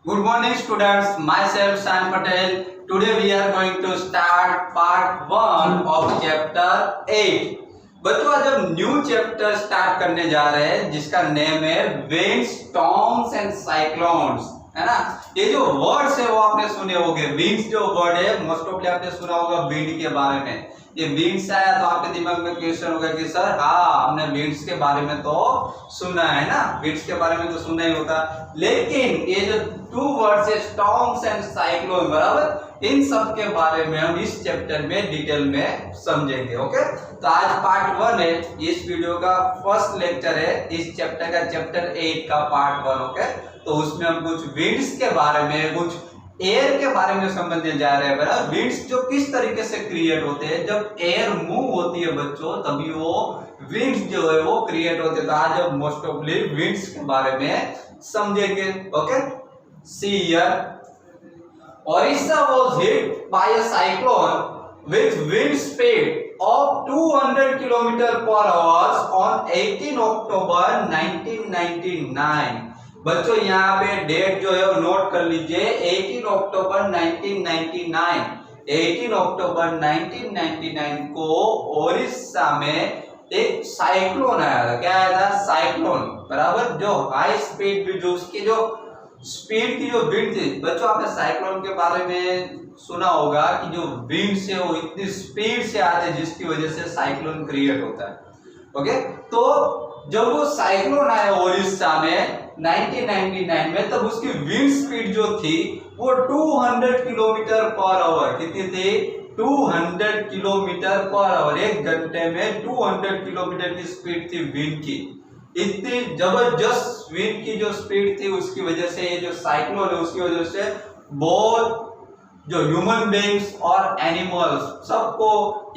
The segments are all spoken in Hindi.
Good morning students, myself San Patel. Today we are going to start part 1 of chapter 8. बच्चों आज हम न्यू चैप्टर स्टार्ट करने जा रहे हैं जिसका नेम है विंड्स, स्टॉर्म्स एंड साइक्लोन्स, है ना। ये जो वर्ड्स है वो आपने सुने होंगे। विंड्स जो वर्ड है मोस्ट ऑफली आपने सुना होगा विंड के बारे में। ये विंड्स आया तो आपके दिमाग में क्वेश्चन होगा कि सर हाँ हमने विंड्स के बारे में तो सुना है ना, विंड्स के बारे में तो सुना ही होता, लेकिन ये जो टू वर्ड्स है स्टॉर्म्स एंड साइक्लोन, बराबर, इन सब के बारे में हम इस चैप्टर में डिटेल में समझेंगे। ओके, तो आज पार्ट 1 है, इस वीडियो का फर्स्ट लेक्चर है इस चैप्टर का, चैप्टर 8 का पार्ट 1। ओके, तो उसमें हम कुछ विंड्स के बारे में, कुछ एयर के बारे में समझने जा रहे हैं। बराबर, विंड्स जो किस तरीके से क्रिएट होते हैं, जब एयर मूव होती है बच्चों तभी वो विंड्स जो है वो क्रिएट होते हैं। तो आज हम मोस्ट ऑफली विंड्स के बारे में समझेंगे। Okay, see here, Orissa was hit by a cyclone with wind speed of 200 km/h on 18 October 1999। बच्चों यहाँ पे डेट जो है वो नोट कर लीजिए, 18 अक्टूबर 1999। 18 अक्टूबर 1999 को ओडिशा में एक साइक्लोन आया था। क्या आया था? साइक्लोन, बराबर, जो हाई स्पीड भी, जो उसकी जो स्पीड की जो विंड थी। बच्चों आपने साइक्लोन के बारे में सुना होगा कि जो विंड से वो इतनी स्पीड से आते हैं जिसकी वजह से साइक्लोन क्रिएट होता है। ओके, तो जब वो साइक्लोन आया ओडिशा में 1999 में, तब उसकी विंड स्पीड जो थी वो 200 किलोमीटर पर आवर, कितनी थी? 200 किलोमीटर पर आवर, एक घंटे में 200 किलोमीटर की स्पीड थी विंड की। इतनी जबरदस्त विंड की जो स्पीड थी उसकी वजह से ये जो साइक्लोन है उसकी वजह से बहुत जो ह्यूमन बीइंग्स और एनिमल्स सबको,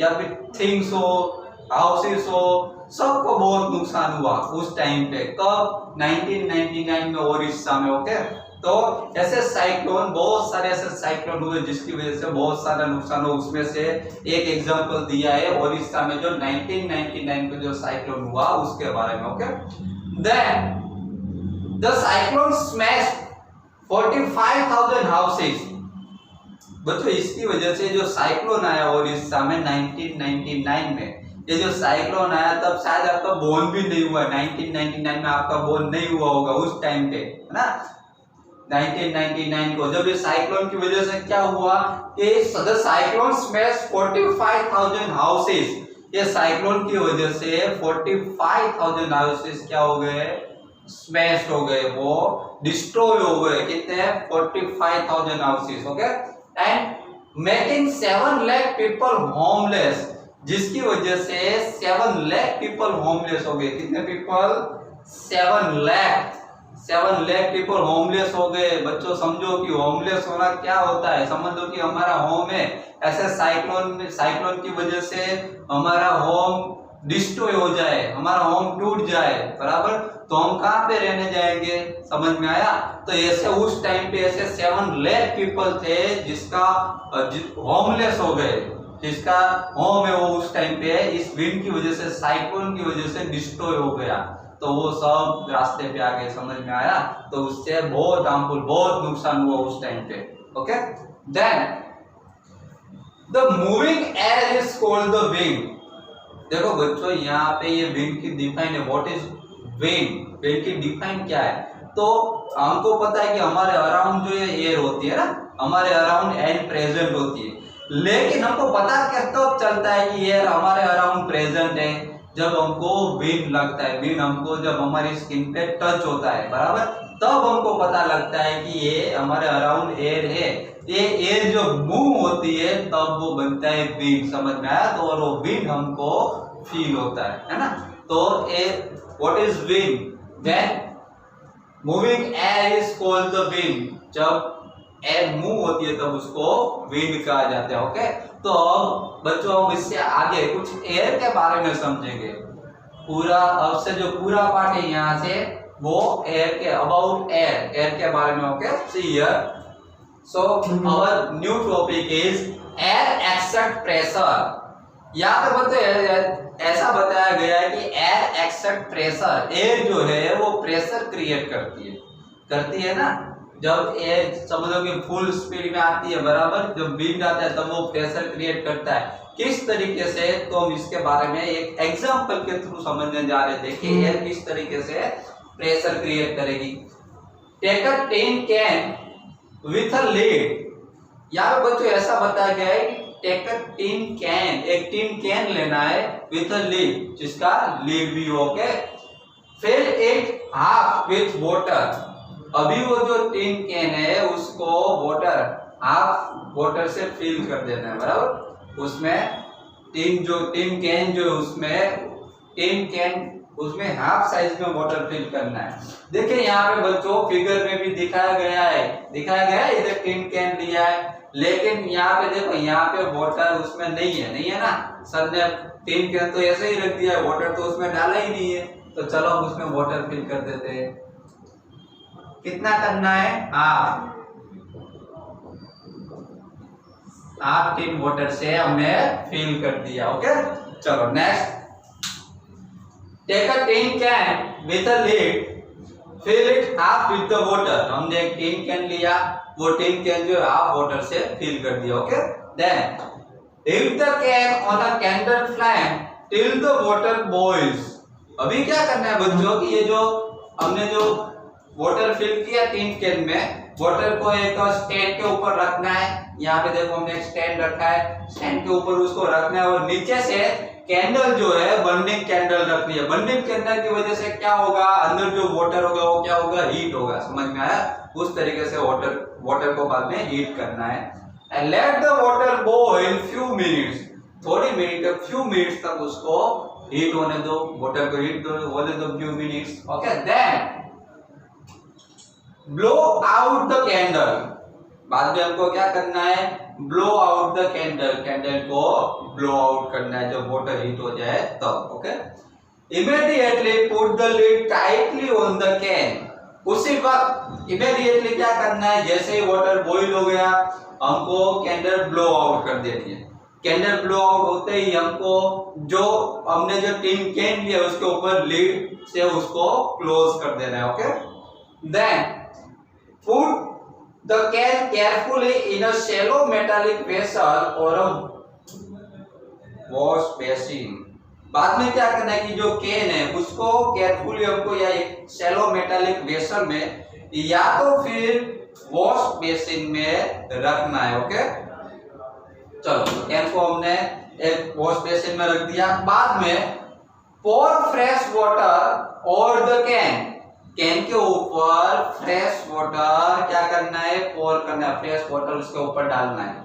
या फिर थिंग्स हो, हाउसेस हो, सबको बहुत नुकसान हुआ उस टाइम पे। कब? 1999 में ओडिशा में। ओके, तो ऐसे साइक्लोन, बहुत सारे ऐसे साइक्लोन हुए जिसकी वजह से बहुत सारा नुकसान हो। उसमें से एक एग्जांपल दिया है ओडिशा में जो 1999 में जो साइक्लोन हुआ उसके बारे में। Okay, then the cyclone smashed 45,000 houses. बच्चों इसकी वजह से जो साइक्लोन आया ओडिशा में 1999 में, ये जो साइक्लोन आया तब शायद आपका बोर्न भी नहीं हुआ। 1999 में आपका बोर्न नहीं हुआ होगा उस टाइम पे, है ना। 1999 को जब ये साइक्लोन की वजह से क्या हुआ कि द साइक्लोन स्मैश्ड 45,000 हाउसेस। ये साइक्लोन की वजह से 45,000 हाउसेस क्या हो गए? स्मैश हो गए, वो डिस्ट्रॉय हो गए। कितने? 45,000 houses. Okay, and making 7 lakh people homeless, जिसकी वजह से 7 लाख पीपल होमलेस हो गए। कितने पीपल? 7 लाख पीपल होमलेस हो गए। बच्चों समझो कि होमलेस होना क्या होता है। समझ लो कि हमारा होम है, ऐसे साइक्लोन की वजह से हमारा होम डिस्ट्रॉय हो जाए, हमारा होम टूट जाए, बराबर, तो हम कहाँ पे रहने जाएंगे? समझ में आया? तो ऐसे उस टाइम पे ऐसे 7 लाख पीपल थे जिसका होमलेस हो गए, जिसका होम है वो उस टाइम पे इस विंड की वजह से, साइक्लोन की वजह से डिस्ट्रॉय हो गया। तो वो सब रास्ते पे आ गए। समझ में आया? तो उससे बहुत हार्मफुल, बहुत नुकसान हुआ उस टाइम पे। Okay, then the moving air is called the wind. देखो बच्चों यहाँ पे ये विंड की डिफाइन है। What is wind? विंड की डिफाइन क्या है? तो हमको पता है कि हमारे अराउंड जो ये एयर होती है ना, हमारे अराउंड एयर प्रेजेंट होती है, लेकिन हमको पता क्या कब चलता है कि एयर हमारे अराउंड प्रेजेंट है? जब हमको विंड लगता है। विंड हमको जब हमारी स्किन पे टच होता है, बराबर, तब हमको पता लगता है कि ये हमारे अराउंड एयर है। ये एयर जो मूव होती है तब वो बनता है विंड। समझ में आया? तो और वो विंड हमको फील होता है ना। तो what is wind? When moving air is called the wind. जब एयर मूव होती है तब उसको विंड कहा जाता है। ओके, तो अब बच्चों हम इससे आगे कुछ एयर के बारे में समझेंगे। पूरा अब से जो पूरा पार्ट है यहाँ से वो एयर के, अबाउट एयर के बारे में। Okay, see here, so our new topic is air exerts pressure. यहाँ पे ऐसा बताया गया है कि एयर एक्सेप्ट प्रेशर, एयर जो है वो प्रेशर क्रिएट करती है ना। जब ये समझो कि फुल स्पीड में आती है बराबर, जब विंड आता है तब वो प्रेशर क्रिएट करता है। किस तरीके से, तो हम इसके बारे में एक एग्जांपल के थ्रू समझने जा रहे हैं। देखिए ये किस तरीके से प्रेशर क्रिएट करेगी। Take a tin can with a lid. यहाँ पे बच्चों ऐसा बताया गया है कि टेक अ टिन कैन, एक टिन कैन लेना है विथ अ लिड, जिसका लिड भी हो के, fill it half with water. अभी वो जो टिन कैन है उसको वाटर, हाफ वाटर से फिल कर देना है बराबर। उसमें टिन कैन जो उसमें टिन कैन उसमें हाफ साइज में वाटर फिल करना है। देखिए यहाँ पे बच्चों फिगर में भी दिखाया गया है इधर टिन कैन दिया है, लेकिन यहाँ पे देखो यहाँ पे वाटर उसमें नहीं है ना। सर ने टिन कैन तो ऐसे ही रख दिया है, वाटर तो उसमें डाला ही नहीं है। तो चलो हम उसमें वाटर फिल कर देते हैं। कितना करना है? हाफ टिन वाटर से हमने फिल कर दिया। ओके चलो next. Take a tin can with a lid, fill it half with the water. हमने एक टिन कैन लिया, वो टिन कैन जो हाफ वाटर से फिल कर दिया। Okay then heat the can on a candle flame till the water boils. अभी क्या करना है बच्चों कि ये जो हमने जो वाटर फिल किया टिन कैन में, वाटर को एक स्टैंड के ऊपर रखना है। यहाँ पे देखो हमने एक स्टैंड रखा है, स्टैंड के ऊपर उसको रखना है और नीचे से कैंडल जो है बर्निंग कैंडल रखनी है। बर्निंग कैंडल की वजह से क्या होगा, अंदर जो वाटर होगा वो क्या होगा, हीट होगा। समझ में आया? उस तरीके से वाटर को बाद में हीट करना है। And let the water boil few minutes, few minutes तक उसको हीट होने दो, वाटर को हीट होने दो few minutes. Okay then blow out the candle. बाद में हमको क्या करना है, blow out the candle, candle को ब्लो आउट करना है जब वाटर हीट हो जाए तब। Okay immediately put the lid tightly on the can. उसी वक्त इमीडिएटली क्या करना है, जैसे ही वाटर बॉईल हो गया हमको कैंडल ब्लो आउट कर देनी है। कैंडल ब्लो आउट होते ही हमको जो हमने जो टिन कैन लिया उसके ऊपर लिड से उसको क्लोज कर देना है। Okay then put the can carefully in a shallow metallic vessel or a wash basin। बाद में क्या करना है कि जो कैन है उसको केयरफुली हमको या एक शैलो मेटालिक वेसल में या तो फिर वॉश बेसिन में रखना है। ओके चलो कैन को हमने एक वॉश बेसिन में रख दिया। बाद में pour fresh water over the can, can के ऊपर फ्रेश वाटर क्या करना है, पोर करना है, फ्रेश वाटर उसके ऊपर डालना है।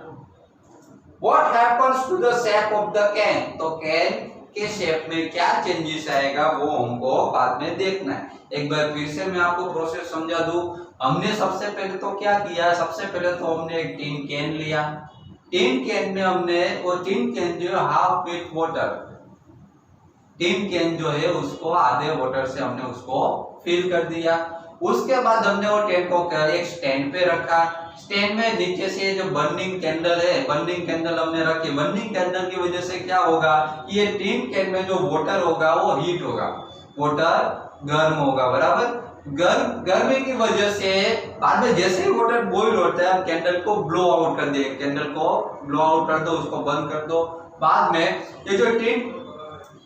What happens to the shape of the can? तो कैन के शेप में क्या चेंजेस आएगा वो हमको बाद में देखना है। एक बार फिर से मैं आपको प्रोसेस समझा दूं। हमने सबसे पहले तो क्या किया, सबसे पहले तो हमने एक टिन कैन लिया। टिन कैन में हमने वो टिन कैन जो half with water, tin can जो है उसको आधे वाटर से हमने उसको फिल कर दिया। उसके बाद हमने वो टेन को एक स्टैंड पे रखा। स्टैंड में नीचे से जो बर्निंग कैंडल है, बर्निंग कैंडल हमने रखी। बर्निंग कैंडल की वजह से क्या होगा, ये टिन कैन में जो वाटर होगा वो हीट होगा, वाटर गर्म होगा बराबर। गर्मी की वजह से बाद में जैसे ही वाटर बॉईल होता है हम कैंडल को ब्लो आउट कर दें, कैंडल को ब्लो आउट कर दो, उसको बंद कर दो। बाद में ये जो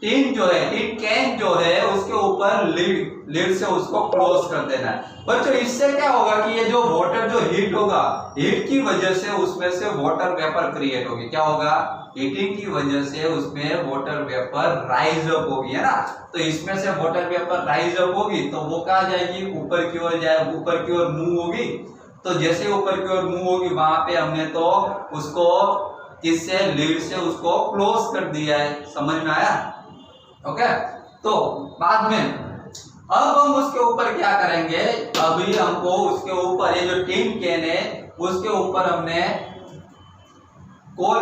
टिन जो है, टिन कैन जो है उसके ऊपर लिड से उसको क्लोज कर देना है। बच्चों इससे क्या होगा कि ये जो वाटर जो हीट होगा, हीट की वजह से उसमें से वाटर वेपर क्रिएट होगी। क्या होगा, हीटिंग की वजह से उसमें वाटर वेपर राइज अप होगी, है ना। तो इसमें से वाटर वेपर राइज अप होगी तो वो कहाँ जाएगी, ऊपर की ओर जाए, ऊपर की ओर मूव होगी। तो जैसे ऊपर की ओर मूव होगी वहां पे हमने तो उसको किससे, लिड से उसको क्लोज कर दिया है। समझ में आया? ओके तो बाद में अब हम उसके ऊपर क्या करेंगे, अभी हमको उसके ऊपर ये जो टिन कैन है उसके ऊपर हमने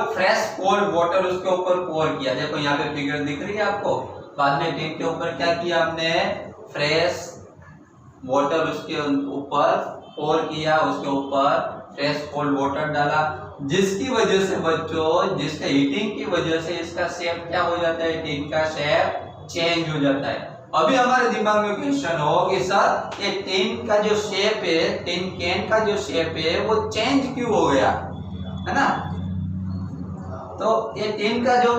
फ्रेश कोल्ड वाटर उसके ऊपर पोर किया। देखो यहाँ पे फिगर दिख रही है आपको। बाद में टिन के ऊपर क्या किया हमने, फ्रेश वाटर उसके ऊपर पोर किया, उसके ऊपर फ्रेश कोल्ड वाटर डाला, जिसकी वजह से बच्चों, जिसके हीटिंग की वजह से इसका शेप क्या हो जाता है, टिन का शेप चेंज हो जाता है। अभी हमारे दिमाग में क्वेश्चन हो कि सर ये टिन का जो शेप है, टिन कैन का जो शेप है वो चेंज क्यों हो गया, है ना। तो ये टिन का जो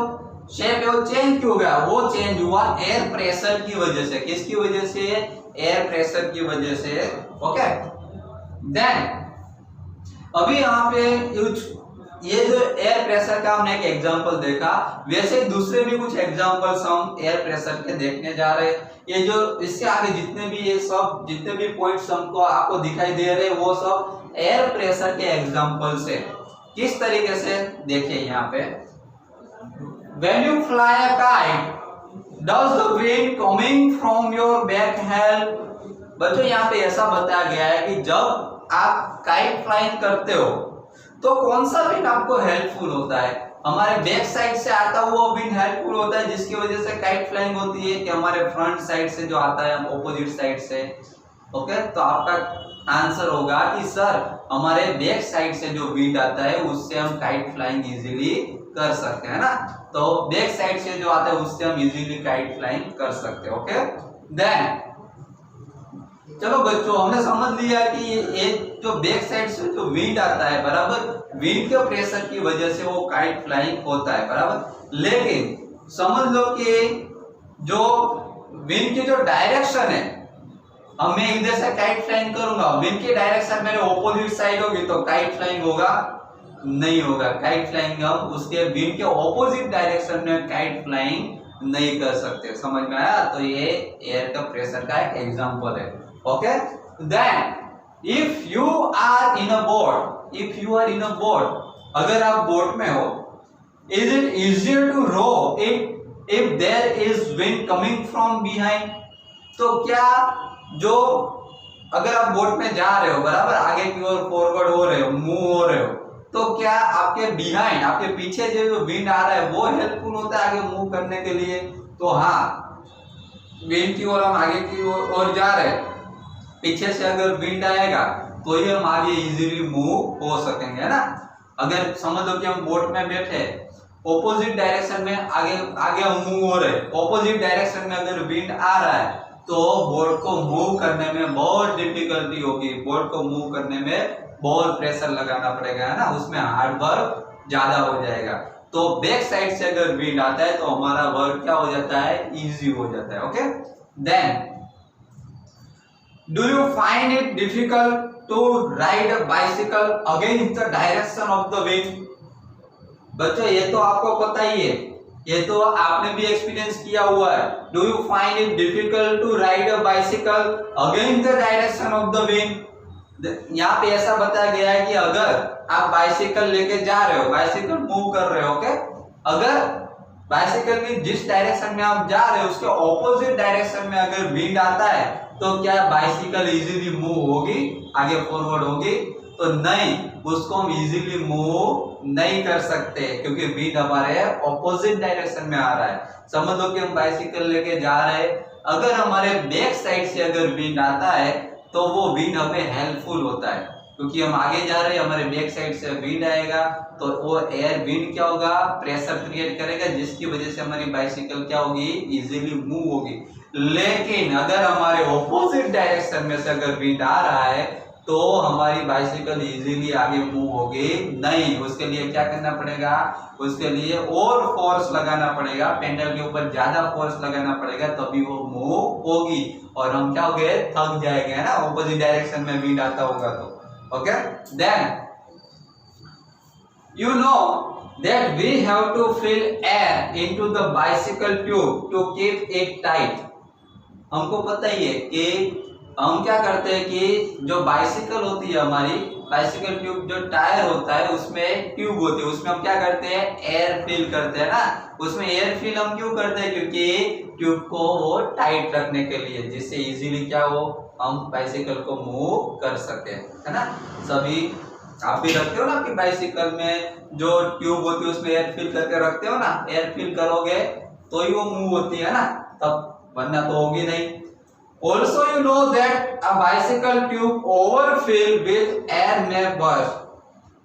शेप है वो चेंज क्यों हो गया, वो चेंज हुआ एयर प्रेशर की वजह से। किसकी वजह से, एयर प्रेशर की वजह से। ओके, देन अभी यहाँ पे ये जो एयर प्रेशर का हमने एक एग्जांपल देखा, वैसे दूसरे भी कुछ एग्जांपल्स हम एयर प्रेशर के देखने जा रहे हैं। ये जो इससे आगे जितने भी ये सब जितने भी पॉइंट्स हमको आपको दिखाई दे रहे हैं वो सब एयर प्रेशर के एग्जांपल्स है। किस तरीके से, देखिए यहाँ पे, when you fly a kite does the wind coming from your back help। बच्चों यहाँ पे ऐसा बताया गया है कि जब आप काइट फ्लाइंग करते हो तो कौन सा विंड आपको हेल्पफुल होता है, हमारे बैक साइड से आता हुआ विंड हेल्पफुल होता है जिसकी वजह से काइट फ्लाइंग होती है, कि हमारे फ्रंट साइड से जो आता है ऑपोजिट साइड से। ओके, तो आपका आंसर होगा कि सर हमारे बैक साइड से जो विंड आता है उससे हम काइट फ्लाइंग इजीली कर सकते हैं ना। तो बैक साइड से जो आता है उससे हम इजीली काइट फ्लाइंग कर सकते हैं। ओके, देन चलो बच्चों हमने समझ लिया कि ये जो बैक साइड से जो विंड आता है, बराबर, विंड के प्रेशर की वजह से वो काइट फ्लाइंग होता है, बराबर। लेकिन समझ लो कि जो विंड की जो डायरेक्शन है, अब मैं इधर से काइट फ्लाइंग करूंगा, विंड की डायरेक्शन मेरे ऑपोजिट साइड होगी तो काइट फ्लाइंग होगा नहीं होगा। काइट फ्लाइंग हम उसके विंड के ऑपोजिट डायरेक्शन में काइट फ्लाइंग नहीं कर सकते। समझ में आया? तो ये एयर का प्रेशर का एक एग्जांपल है। Okay, then if you are in a boat, if you are in a boat, अगर आप बोट में हो, is it easier to row if there is wind coming from behind. तो क्या जो अगर आप बोट में जा रहे हो, बराबर, आगे की ओर फॉरवर्ड हो रहे हो, मूव हो रहे हो, तो क्या आपके बिहाइंड, आपके पीछे जो विंड आ रहा है वो हेल्पफुल होता है आगे मूव करने के लिए? तो हाँ, विंड की ओर हम आगे की ओर जा रहे हैं, पीछे से अगर विंड आएगा तो ही हम आगे इजीली मूव हो सकेंगे, है ना। अगर समझ लो कि हम बोट में बैठे, ऑपोजिट डायरेक्शन में आगे हम मूव हो रहे, ऑपोजिट डायरेक्शन में अगर विंड आ रहा है तो बोट को मूव करने में बहुत डिफिकल्टी होगी, बोट को मूव करने में बहुत प्रेशर लगाना पड़ेगा, है ना, उसमें हार्ड वर्क ज्यादा हो जाएगा। तो बैक साइड से अगर विंड आता है तो हमारा वर्क क्या हो जाता है, इजी हो जाता है। Okay, then do you find it difficult to ride a bicycle against the direction of the wind. बच्चों ये तो आपको पता ही है, ये तो आपने भी एक्सपीरियंस किया हुआ है। Do you find it difficult to ride a bicycle against the direction of the wind. यहाँ पे ऐसा बताया गया है कि अगर आप बाइसिकल लेके जा रहे हो, बाइसिकल मूव कर रहे हो, ओके, अगर बाइसिकल की जिस डायरेक्शन में आप जा रहे हो उसके ऑपोजिट डायरेक्शन में अगर विंड आता है तो क्या बाइसिकल इजीली मूव होगी, आगे फॉरवर्ड होगी? तो नहीं, उसको हम इजीली मूव नहीं कर सकते क्योंकि विंड हमारे ऑपोजिट डायरेक्शन में आ रहा है। समझ लो कि हम बाइसिकल लेके जा रहे हैं, अगर हमारे बैक साइड से अगर विंड आता है तो वो विंड हमें हेल्पफुल होता है क्योंकि हम आगे जा रहे हैं, हमारे बैक साइड से विंड आएगा तो वो एयर विंड क्या होगा, प्रेशर क्रिएट करेगा जिसकी वजह से हमारी बाइसिकल क्या होगी, इजीली मूव होगी। लेकिन अगर हमारे ऑपोजिट डायरेक्शन में से अगर विंड आ रहा है तो हमारी बाइसिकल इजीली आगे मूव होगी नहीं। उसके लिए क्या करना पड़ेगा, उसके लिए और फोर्स लगाना पड़ेगा, पेडल के ऊपर ज्यादा फोर्स लगाना पड़ेगा तभी वो मूव होगी और हम क्या हो गए, थक जाएंगे, है ना, ऑपोजिट डायरेक्शन में विंड आता होगा तो। Okay, then you know that we have to fill air into the bicycle tube to keep it tight। हमको पता ही है कि हम क्या करते हैं कि जो बाइसिकल होती है हमारी, बाइसिकल ट्यूब जो टायर होता है उसमें ट्यूब होती है, उसमें हम क्या करते हैं, एयर फिल करते हैं ना। उसमें एयर फिल हम क्यों करते हैं, क्योंकि ट्यूब को वो टाइट रखने के लिए, जिससे इजीली क्या हो, हम बाइसिकल को मूव कर सके, है ना। सभी आप भी रखते हो ना आपकी बाइसिकल में जो ट्यूब होती है उसमें एयर फिल करके रखते हो ना, एयर फिल करोगे तो ही वो मूव होती है ना, तब, वरना तो होगी नहीं। Also you know that a bicycle tube overfill with air may burst।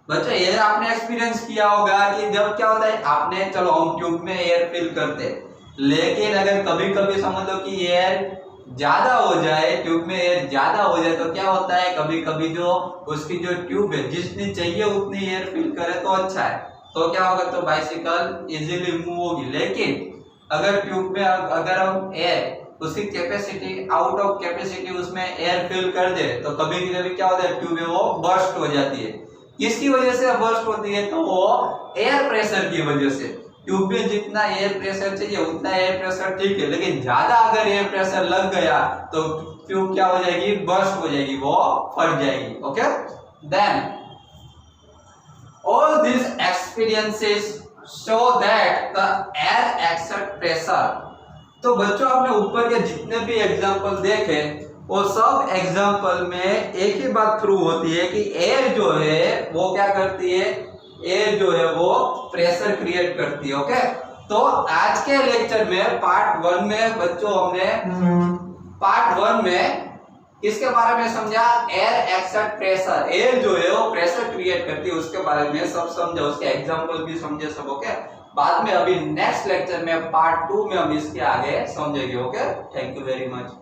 बच्चों ये आपने एक्सपीरियंस किया होगा कि जब क्या होता है, आपने, चलो हम ट्यूब में एयर फिल करते हैं, लेकिन अगर कभी कभी समझ लो कि एयर ज्यादा हो जाए, ट्यूब में एयर ज्यादा हो जाए तो क्या होता है, कभी कभी जो उसकी जो ट्यूब है जितनी चाहिए उतनी एयर फिल करे तो अच्छा है, तो क्या होगा, तो बाइसिकल इजीली मूव होगी। लेकिन अगर ट्यूब में अगर हम एयर उसकी कैपेसिटी आउट ऑफ कैपेसिटी उसमें एयर फिल कर दे तो कभी कभी क्या होता है, ट्यूब है वो बर्स्ट हो जाती है। किसकी वजह से बर्स्ट होती है, तो वो एयर प्रेशर की वजह से। ट्यूब में जितना एयर प्रेशर चाहिए उतना एयर प्रेशर ठीक है, लेकिन ज्यादा अगर एयर प्रेशर लग गया तो ट्यूब क्या हो जाएगी, बर्स्ट हो जाएगी, वो फट जाएगी। Okay, then all this experiences show that the air exerts pressure. तो बच्चों आपने ऊपर के जितने भी एग्जांपल देखे वो सब एग्जांपल में एक ही बात प्रूव होती है कि एयर जो है वो क्या करती है, एयर जो है वो प्रेशर क्रिएट करती है। ओके, तो आज के लेक्चर में पार्ट 1 में बच्चों हमने पार्ट 1 में किसके बारे में समझा, एयर एक्सेप्ट प्रेशर, एयर जो है वो प्रेशर क्रिएट करती है उसके बारे में सब समझा, उसके एग्जांपल भी समझे सब। ओके, बाद में अभी नेक्स्ट लेक्चर में पार्ट 2 में हम इसके आगे समझेंगे। Okay, thank you very much.